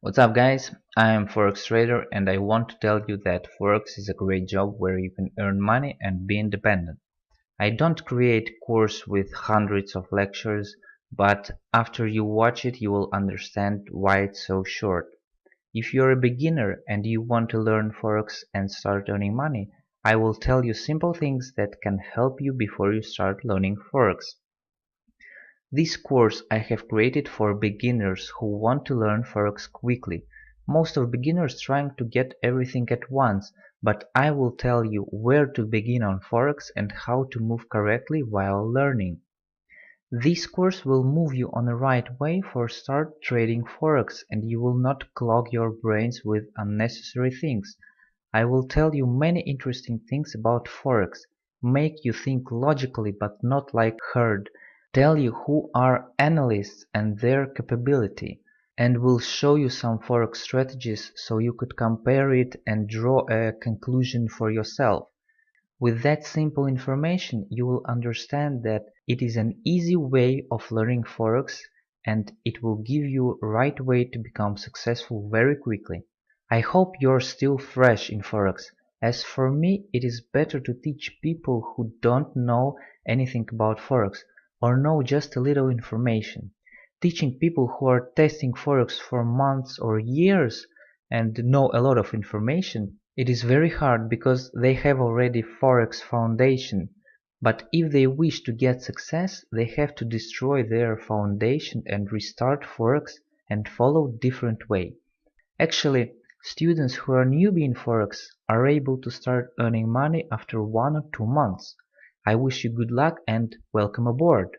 What's up guys, I am Forex trader and I want to tell you that Forex is a great job where you can earn money and be independent. I don't create course with hundreds of lectures, but after you watch it you will understand why it's so short. If you're a beginner and you want to learn Forex and start earning money, I will tell you simple things that can help you before you start learning Forex. This course I have created for beginners who want to learn Forex quickly. Most of beginners trying to get everything at once, but I will tell you where to begin on Forex and how to move correctly while learning. This course will move you on the right way for start trading Forex and you will not clog your brains with unnecessary things. I will tell you many interesting things about Forex, make you think logically but not like herd, tell you who are analysts and their capability, and will show you some Forex strategies so you could compare it and draw a conclusion for yourself. With that simple information, you will understand that it is an easy way of learning Forex and it will give you a right way to become successful very quickly. I hope you're still fresh in Forex. As for me, it is better to teach people who don't know anything about Forex or know just a little information. Teaching people who are testing Forex for months or years and know a lot of information, it is very hard because they have already Forex foundation. But if they wish to get success, they have to destroy their foundation and restart Forex and follow different way. Actually, students who are newbie in Forex are able to start earning money after 1 or 2 months. I wish you good luck and welcome aboard.